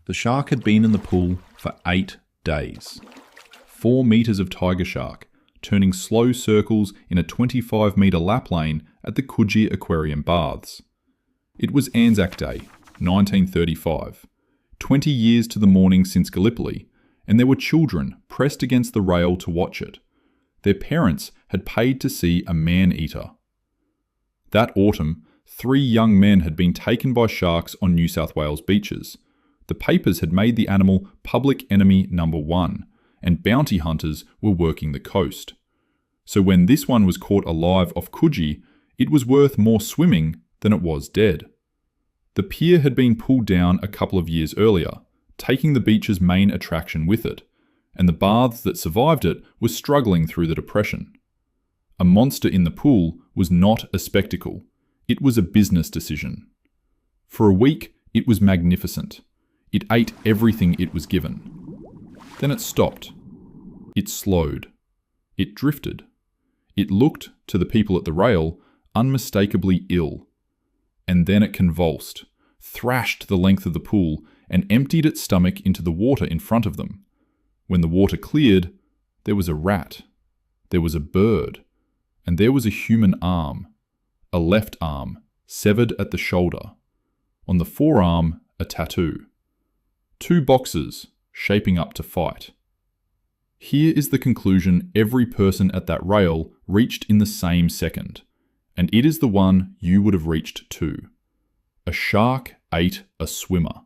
The shark had been in the pool for 8 days. 4 metres of tiger shark, turning slow circles in a 25-metre lap lane at the Coogee Aquarium Baths. It was Anzac Day, 1935, 20 years to the morning since Gallipoli, and there were children pressed against the rail to watch it. Their parents had paid to see a man-eater. That autumn, 3 young men had been taken by sharks on New South Wales beaches. The papers had made the animal public enemy number 1, and bounty hunters were working the coast. So when this one was caught alive off Coogee, it was worth more swimming than it was dead. The pier had been pulled down a couple of years earlier, taking the beach's main attraction with it, and the baths that survived it were struggling through the depression. A monster in the pool was not a spectacle, it was a business decision. For a week, it was magnificent. It ate everything it was given. Then it stopped. It slowed. It drifted. It looked, to the people at the rail, unmistakably ill. And then it convulsed, thrashed the length of the pool, and emptied its stomach into the water in front of them. When the water cleared, there was a rat, there was a bird, and there was a human arm, a left arm, severed at the shoulder. On the forearm, a tattoo. 2 boxes, shaping up to fight. Here is the conclusion every person at that rail reached in the same second, and it is the one you would have reached too. A shark ate a swimmer.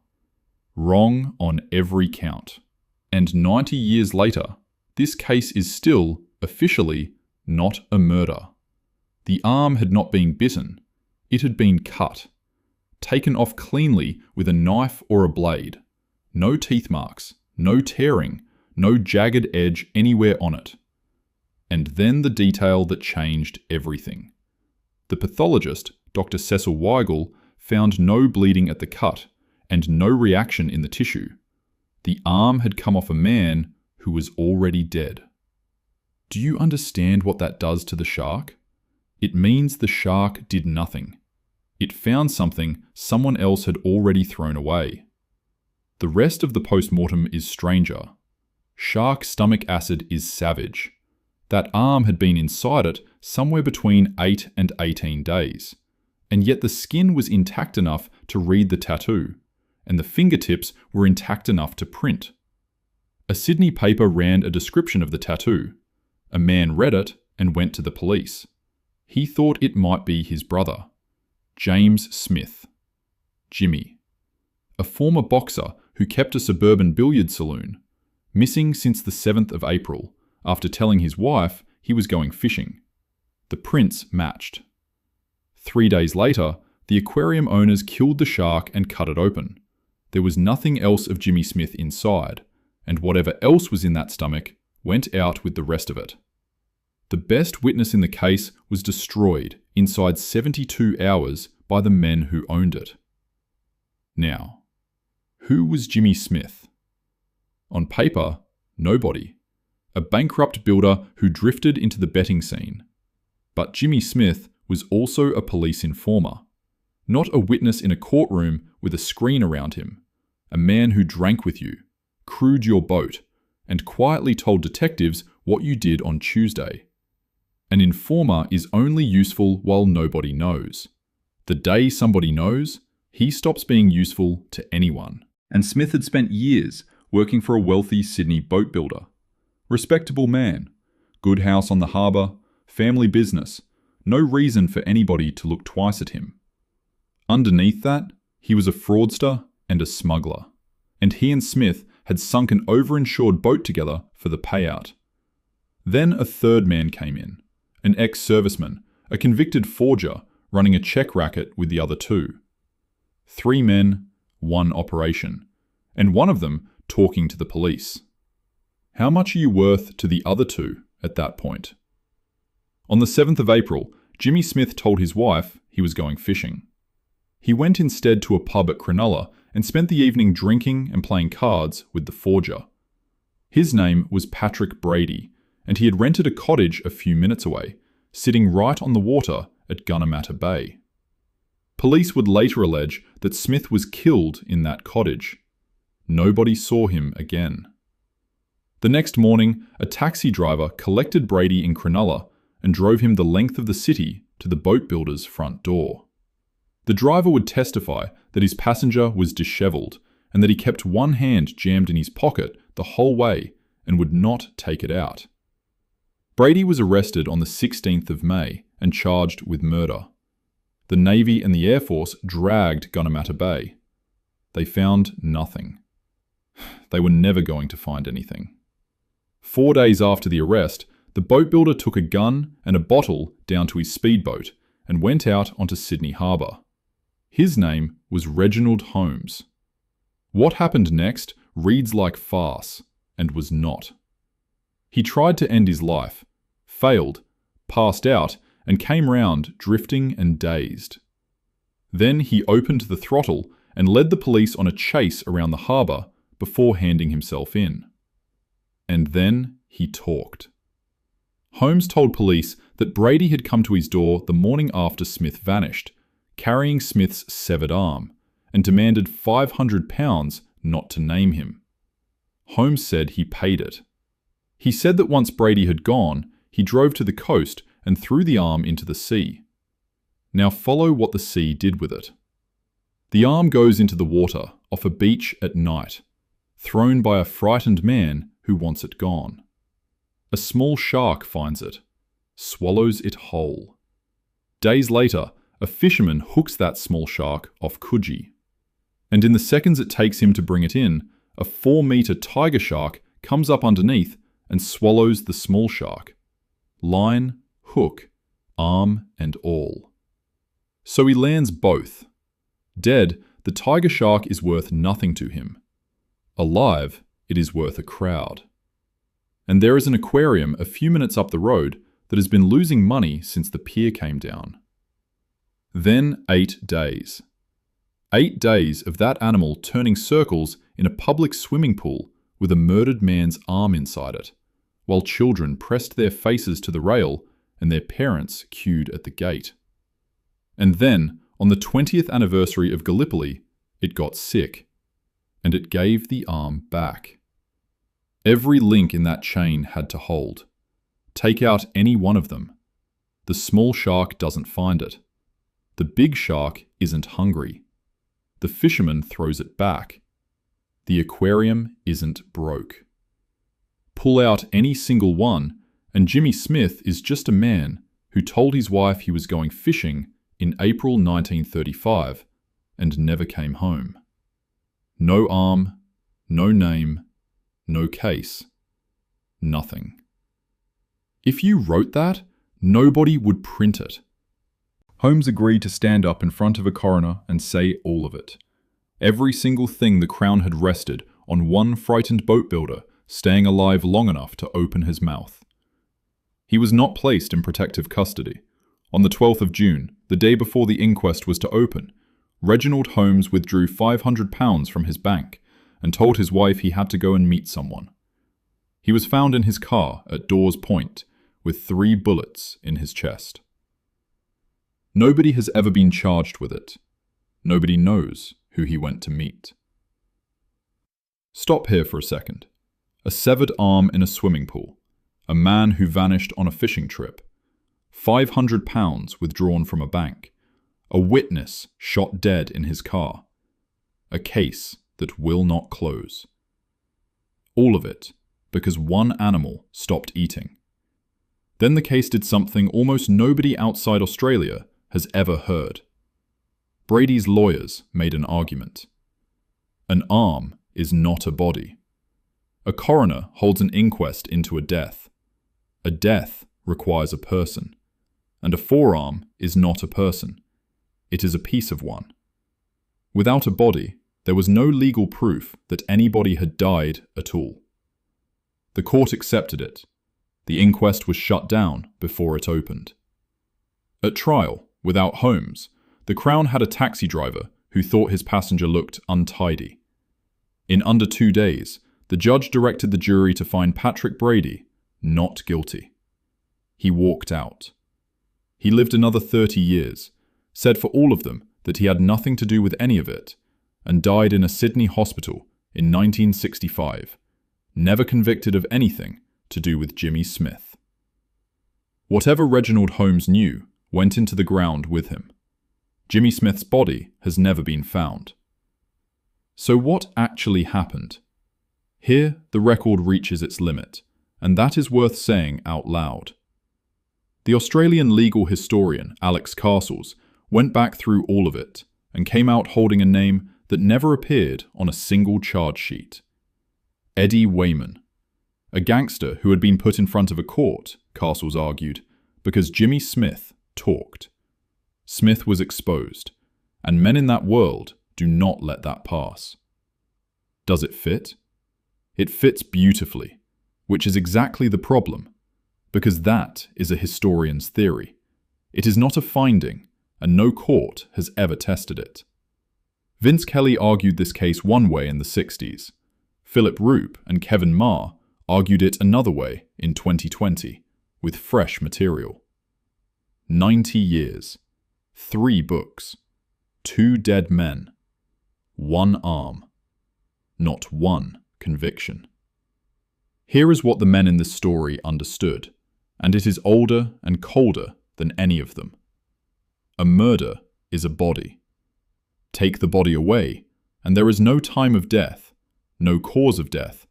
Wrong on every count. And 90 years later, this case is still, officially, not a murder. The arm had not been bitten, it had been cut. Taken off cleanly with a knife or a blade. No teeth marks, no tearing, no jagged edge anywhere on it. And then the detail that changed everything. The pathologist, Dr. Cecil Weigel, found no bleeding at the cut and no reaction in the tissue. The arm had come off a man who was already dead. Do you understand what that does to the shark? It means the shark did nothing. It found something someone else had already thrown away. The rest of the post-mortem is stranger. Shark stomach acid is savage. That arm had been inside it somewhere between 8 and 18 days. And yet the skin was intact enough to read the tattoo, and the fingertips were intact enough to print. A Sydney paper ran a description of the tattoo. A man read it and went to the police. He thought it might be his brother, James Smith. Jimmy. A former boxer who kept a suburban billiard saloon, missing since the 7th of April, after telling his wife he was going fishing. The prints matched. 3 days later, the aquarium owners killed the shark and cut it open. There was nothing else of Jimmy Smith inside, and whatever else was in that stomach went out with the rest of it. The best witness in the case was destroyed inside 72 hours by the men who owned it. Now, who was Jimmy Smith? On paper, nobody. A bankrupt builder who drifted into the betting scene. But Jimmy Smith was also a police informer. Not a witness in a courtroom with a screen around him. A man who drank with you, crewed your boat, and quietly told detectives what you did on Tuesday. An informer is only useful while nobody knows. The day somebody knows, he stops being useful to anyone. And Smith had spent years working for a wealthy Sydney boat builder. Respectable man, good house on the harbour, family business, no reason for anybody to look twice at him. Underneath that, he was a fraudster and a smuggler. And he and Smith had sunk an overinsured boat together for the payout. Then a third man came in, an ex-serviceman, a convicted forger running a cheque racket with the other 2. 3 men, 1 operation, and one of them talking to the police. How much are you worth to the other 2 at that point? On the 7th of April, Jimmy Smith told his wife he was going fishing. He went instead to a pub at Cronulla and spent the evening drinking and playing cards with the forger. His name was Patrick Brady, and he had rented a cottage a few minutes away, sitting right on the water at Gunnamatta Bay. Police would later allege that Smith was killed in that cottage. Nobody saw him again. The next morning, a taxi driver collected Brady in Cronulla and drove him the length of the city to the boat builder's front door. The driver would testify that his passenger was dishevelled and that he kept one hand jammed in his pocket the whole way and would not take it out. Brady was arrested on the 16th of May and charged with murder. The Navy and the Air Force dragged Gunnamatta Bay. They found nothing. They were never going to find anything. 4 days after the arrest, the boat builder took a gun and a bottle down to his speedboat and went out onto Sydney Harbour. His name was Reginald Holmes. What happened next reads like farce, and was not. He tried to end his life, failed, passed out, and came round drifting and dazed. Then he opened the throttle and led the police on a chase around the harbour before handing himself in. And then he talked. Holmes told police that Brady had come to his door the morning after Smith vanished, carrying Smith's severed arm, and demanded £500 not to name him. Holmes said he paid it. He said that once Brady had gone, he drove to the coast and threw the arm into the sea. Now follow what the sea did with it. The arm goes into the water off a beach at night, thrown by a frightened man who wants it gone. A small shark finds it, swallows it whole. Days later, a fisherman hooks that small shark off Coogee. And in the seconds it takes him to bring it in, a 4-metre tiger shark comes up underneath and swallows the small shark. Line, hook, arm and all. So he lands both. Dead, the tiger shark is worth nothing to him. Alive, it is worth a crowd. And there is an aquarium a few minutes up the road that has been losing money since the pier came down. Then 8 days. 8 days of that animal turning circles in a public swimming pool with a murdered man's arm inside it, while children pressed their faces to the rail and their parents queued at the gate. And then, on the 20th anniversary of Gallipoli, it got sick, and it gave the arm back. Every link in that chain had to hold. Take out any one of them. The small shark doesn't find it. The big shark isn't hungry. The fisherman throws it back. The aquarium isn't broke. Pull out any single one, and Jimmy Smith is just a man who told his wife he was going fishing in April 1935 and never came home. No arm, no name, no case, nothing. If you wrote that, nobody would print it. Holmes agreed to stand up in front of a coroner and say all of it. Every single thing the Crown had rested on one frightened boat builder staying alive long enough to open his mouth. He was not placed in protective custody. On the 12th of June, the day before the inquest was to open, Reginald Holmes withdrew £500 from his bank and told his wife he had to go and meet someone. He was found in his car at Dawes Point with 3 bullets in his chest. Nobody has ever been charged with it. Nobody knows who he went to meet. Stop here for a second. A severed arm in a swimming pool. A man who vanished on a fishing trip. £500 withdrawn from a bank. A witness shot dead in his car. A case that will not close. All of it because one animal stopped eating. Then the case did something almost nobody outside Australia has ever heard. Brady's lawyers made an argument. An arm is not a body. A coroner holds an inquest into a death. A death requires a person. And a forearm is not a person. It is a piece of one. Without a body, there was no legal proof that anybody had died at all. The court accepted it. The inquest was shut down before it opened. At trial, without Holmes, the Crown had a taxi driver who thought his passenger looked untidy. In under 2 days, the judge directed the jury to find Patrick Brady not guilty. He walked out. He lived another 30 years, said for all of them that he had nothing to do with any of it, and died in a Sydney hospital in 1965, never convicted of anything to do with Jimmy Smith. Whatever Reginald Holmes knew went into the ground with him. Jimmy Smith's body has never been found. So what actually happened? Here, the record reaches its limit, and that is worth saying out loud. The Australian legal historian Alex Castles went back through all of it and came out holding a name that never appeared on a single charge sheet. Eddie Wayman, a gangster who had been put in front of a court, Castles argued, because Jimmy Smith talked. Smith was exposed, and men in that world do not let that pass. Does it fit? It fits beautifully, which is exactly the problem, because that is a historian's theory. It is not a finding, and no court has ever tested it. Vince Kelly argued this case one way in the 60s. Philip Roop and Kevin Marr argued it another way in 2020, with fresh material. 90 years, 3 books, 2 dead men, 1 arm, not one conviction. Here is what the men in this story understood, and it is older and colder than any of them. A murder is a body. Take the body away, and there is no time of death, no cause of death,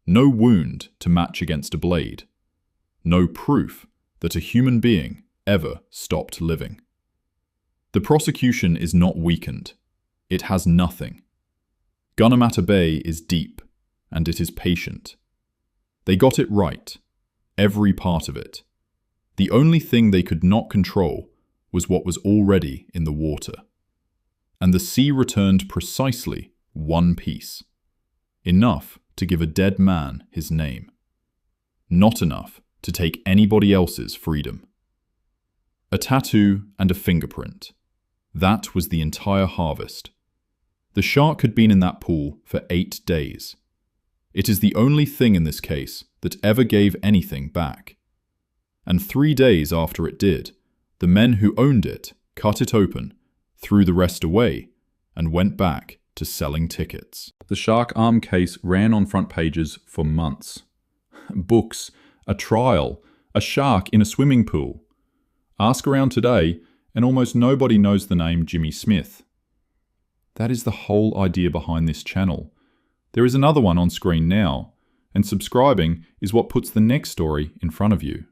no wound to match against a blade, no proof that a human being ever stopped living. The prosecution is not weakened. It has nothing. Gunnamatta Bay is deep, and it is patient. They got it right, every part of it. The only thing they could not control was what was already in the water. And the sea returned precisely 1 piece. Enough to give a dead man his name. Not enough to take anybody else's freedom. A tattoo and a fingerprint. That was the entire harvest. The shark had been in that pool for 8 days. It is the only thing in this case that ever gave anything back. And 3 days after it did, the men who owned it cut it open, threw the rest away, and went back to selling tickets. The shark arm case ran on front pages for months. Books, a trial, a shark in a swimming pool. Ask around today, and almost nobody knows the name Jimmy Smith. That is the whole idea behind this channel. There is another one on screen now, and subscribing is what puts the next story in front of you.